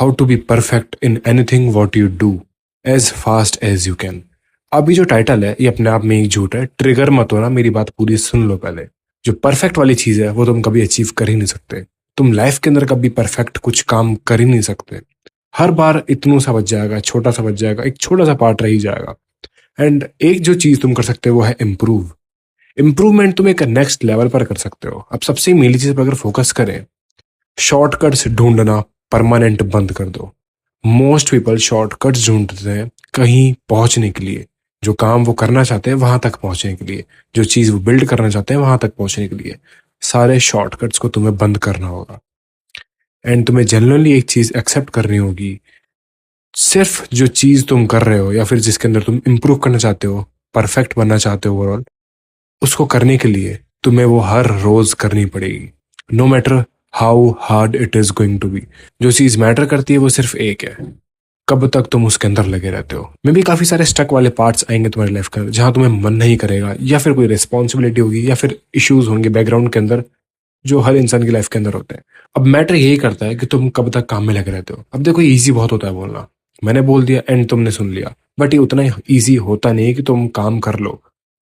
How to be perfect in anything what you do as fast as you can. अब ये जो title है ये अपने आप में एक झूठ है। ट्रिगर मत होना, मेरी बात पूरी सुन लो पहले। जो परफेक्ट वाली चीज है वो तुम कभी अचीव कर ही नहीं सकते। तुम लाइफ के अंदर कभी परफेक्ट कुछ काम कर ही नहीं सकते। हर बार इतनू सा बच जाएगा, छोटा सा बच जाएगा, एक छोटा सा पार्ट रह ही जाएगा। एंड एक जो चीज तुम कर सकते हो वो है इम्प्रूव। इम्प्रूवमेंट तुम एक नेक्स्ट लेवल पर कर सकते हो। अब सबसे मेन चीज पर अगर फोकस करें, शॉर्टकट्स ढूंढना परमानेंट बंद कर दो। मोस्ट पीपल शॉर्टकट्स ढूंढते हैं कहीं पहुंचने के लिए। जो काम वो करना चाहते हैं वहां तक पहुंचने के लिए, जो चीज वो बिल्ड करना चाहते हैं वहां तक पहुंचने के लिए, सारे शॉर्टकट्स को तुम्हें बंद करना होगा। एंड तुम्हें जनरली एक चीज एक्सेप्ट करनी होगी, सिर्फ जो चीज तुम कर रहे हो या फिर जिसके अंदर तुम इम्प्रूव करना चाहते हो, परफेक्ट बनना चाहते हो ओवरऑल, उसको करने के लिए तुम्हें वो हर रोज करनी पड़ेगी। No matter how hard it is going to be. जो चीज मैटर करती है वो सिर्फ एक है, कब तक तुम उसके अंदर लगे रहते हो। मे भी काफी सारे स्टक वाले पार्ट्स आएंगे तुम्हारी लाइफ के अंदर जहां तुम्हें मन नहीं करेगा, या फिर कोई रिस्पॉन्सिबिलिटी होगी, या फिर इश्यूज होंगे बैकग्राउंड के अंदर जो हर इंसान की लाइफ के अंदर होते हैं। अब मैटर यही करता है कि तुम कब तक काम में लगे रहते हो। अब देखो, इजी बहुत होता है बोलना, मैंने बोल दिया एंड तुमने सुन लिया, बट ये उतना ईजी होता नहीं है कि तुम काम कर लो।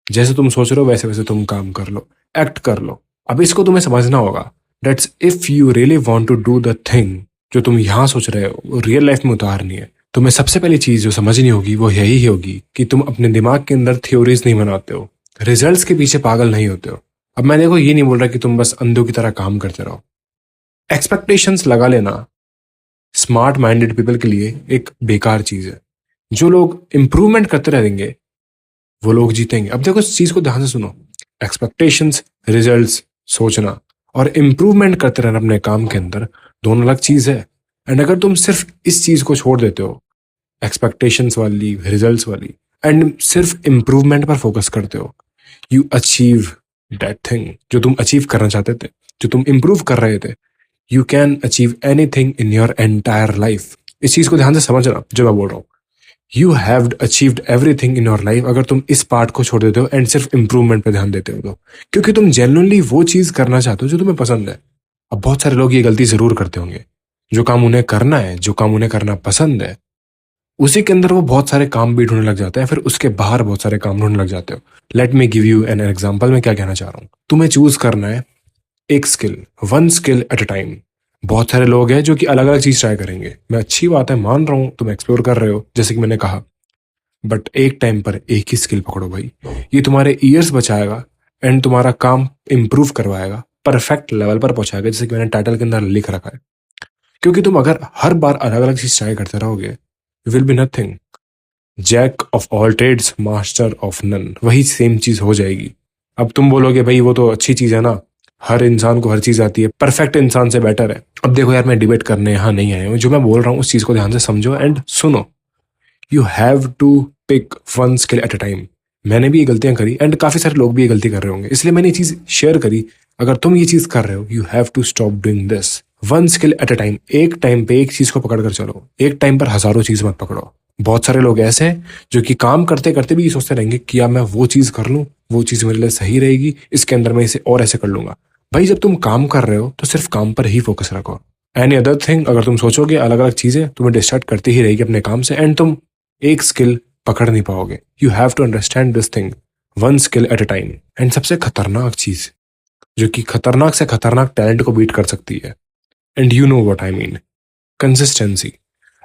जैसे तुम सोच रहे हो वैसे वैसे तुम काम कर लो, एक्ट कर लो। अब इसको तुम्हें समझना होगा, that's if you really want to do the thing जो तुम यहाँ सोच रहे हो रियल लाइफ में उतारनी है। तुम्हें सबसे पहली चीज जो समझनी होगी वो यही होगी कि तुम अपने दिमाग के अंदर थ्योरीज नहीं बनाते हो, रिजल्ट्स के पीछे पागल नहीं होते हो। अब मैं देखो ये नहीं बोल रहा कि तुम बस अंधों की तरह काम करते रहो। एक्सपेक्टेशंस लगा लेना स्मार्ट माइंडेड पीपल के लिए एक बेकार चीज है। जो लोग इंप्रूवमेंट करते रहेंगे वो लोग जीतेंगे। अब देखो इस चीज को ध्यान से सुनो, एक्सपेक्टेशंस, रिजल्ट्स, सोचना और इम्प्रूवमेंट करते रहना अपने काम के अंदर दोनों अलग चीज है। एंड अगर तुम सिर्फ इस चीज को छोड़ देते हो, एक्सपेक्टेशंस वाली, रिजल्ट्स वाली, एंड सिर्फ इम्प्रूवमेंट पर फोकस करते हो, यू अचीव दैट थिंग जो तुम अचीव करना चाहते थे, जो तुम इम्प्रूव कर रहे थे। You can achieve anything in your entire life. इस चीज को ध्यान से समझना जो मैं बोल रहा हूँ। You have achieved everything in your life अगर तुम इस पार्ट को छोड़ देते हो एंड सिर्फ इंप्रूवमेंट पे ध्यान देते हो तो, क्योंकि तुम जेन्युइनली वो चीज करना चाहते हो जो तुम्हें पसंद है। अब बहुत सारे लोग ये गलती जरूर करते होंगे, जो काम उन्हें करना है, जो काम उन्हें करना पसंद है, उसी के अंदर वो बहुत सारे काम भी ढूंढने लग जाते हैं, फिर उसके बाहर बहुत सारे काम ढूंढने लग जाते हो। Let me give you an example. मैं क्या कहना चाह रहा हूँ, तुम्हें चूज करना है एक skill, one skill at a time. बहुत सारे लोग हैं जो कि अलग अलग चीज ट्राई करेंगे। मैं अच्छी बात है, मान रहा हूँ तुम एक्सप्लोर कर रहे हो जैसे कि मैंने कहा, बट एक टाइम पर एक ही स्किल पकड़ो भाई। ये तुम्हारे ईयर्स बचाएगा एंड तुम्हारा काम इंप्रूव करवाएगा, परफेक्ट लेवल पर पहुंचाएगा, जैसे कि मैंने टाइटल के अंदर लिख रखा है। क्योंकि तुम अगर हर बार अलग अलग चीज ट्राई करते रहोगे, you will be nothing. Jack of all trades master of none, वही सेम चीज हो जाएगी। अब तुम बोलोगे भाई वो तो अच्छी चीज है ना, हर इंसान को हर चीज आती है, परफेक्ट इंसान से बेटर है। अब देखो यार, मैं डिबेट करने यहाँ नहीं आया हूँ। जो मैं बोल रहा हूँ उस चीज को ध्यान से समझो एंड सुनो। You have to pick one skill at a time. मैंने भी ये गलतियां करी एंड काफी सारे लोग भी ये गलती कर रहे होंगे, इसलिए मैंने ये चीज शेयर करी। अगर तुम ये चीज कर रहे हो, you have to stop doing this. One skill at a time, एक टाइम पे एक चीज को पकड़ कर चलो, एक टाइम पर हजारों चीज मत पकड़ो। बहुत सारे लोग ऐसे हैं जो कि काम करते करते भी ये सोचते रहेंगे कि यार मैं वो चीज कर लूं, वो चीज मेरे लिए सही रहेगी, इसके अंदर मैं इसे और ऐसे कर लूंगा। भाई जब तुम काम कर रहे हो तो सिर्फ काम पर ही फोकस रखो। एनी अदर थिंग अगर तुम सोचोगे, अलग अलग चीजें तुम्हें डिस्ट्रैक्ट करती ही रहेगी अपने काम से एंड तुम एक स्किल पकड़ नहीं पाओगे। You have to understand this thing, one skill at a time. And सबसे खतरनाक चीज जो कि खतरनाक से खतरनाक टैलेंट को बीट कर सकती है, and you know what I mean, consistency.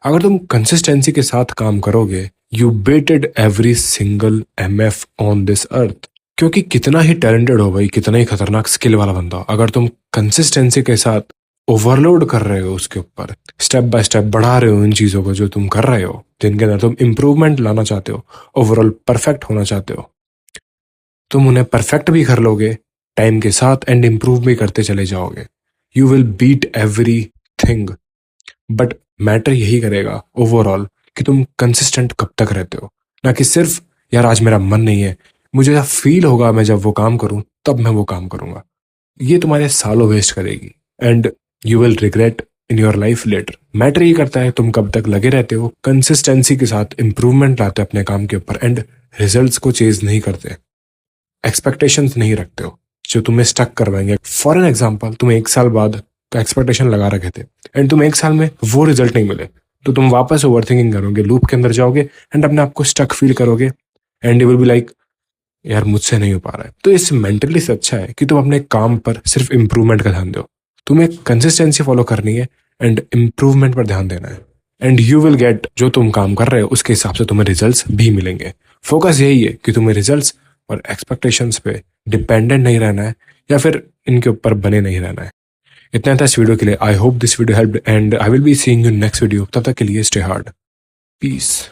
अगर तुम कंसिस्टेंसी के साथ काम करोगे, you beated every single MF on this earth. क्योंकि कितना ही टैलेंटेड हो भाई, कितना ही खतरनाक स्किल वाला बंदा हो, अगर तुम कंसिस्टेंसी के साथ ओवरलोड कर रहे हो, उसके ऊपर स्टेप बाय स्टेप बढ़ा रहे हो इन चीजों को जो तुम कर रहे हो, जिनके अंदर तुम इंप्रूवमेंट लाना चाहते हो, ओवरऑल परफेक्ट होना चाहते हो, तुम उन्हें परफेक्ट भी कर लोगे टाइम के साथ एंड इंप्रूव भी करते चले जाओगे। You will beat everything. But matter यही करेगा ओवरऑल कि तुम कंसिस्टेंट कब तक रहते हो, ना कि सिर्फ यार आज मेरा मन नहीं है, मुझे जब फील होगा मैं जब वो काम करूं तब मैं वो काम करूंगा। ये तुम्हारे सालों वेस्ट करेगी and you will regret in your life later. Matter ये करता है तुम कब तक लगे रहते हो, कंसिस्टेंसी के साथ इंप्रूवमेंट लाते हो अपने काम के ऊपर एंड रिजल्ट्स को चेज नहीं करते, एक्सपेक्टेशंस नहीं रखते हो जो तुम्हें स्टक करवाएंगे। फॉर एन एग्जाम्पल, तुम्हें एक साल बाद तो एक्सपेक्टेशन लगा रखे थे एंड तुम एक साल में वो रिजल्ट नहीं मिले, तो तुम वापस ओवर थिंकिंग करोगे, लूप के अंदर जाओगे एंड अपने आप को स्टक फील करोगे and you will be like यार मुझसे नहीं हो पा रहा है। तो इस मेंटली से अच्छा है कि तुम अपने काम पर सिर्फ इम्प्रूवमेंट का ध्यान दो। तुम्हें कंसिस्टेंसी फॉलो करनी है एंड इम्प्रूवमेंट पर ध्यान देना है एंड यू विल गेट जो तुम काम कर रहे हो उसके हिसाब से तुम्हें रिजल्ट्स भी मिलेंगे। फोकस यही है कि तुम्हें रिजल्ट्स और एक्सपेक्टेशंस पे डिपेंडेंट नहीं रहना है या फिर इनके ऊपर बने नहीं रहना है। इतना था इस वीडियो के लिए। I hope this video helped and I will be seeing you next video. तब तक के लिए स्टे हार्ड, पीस।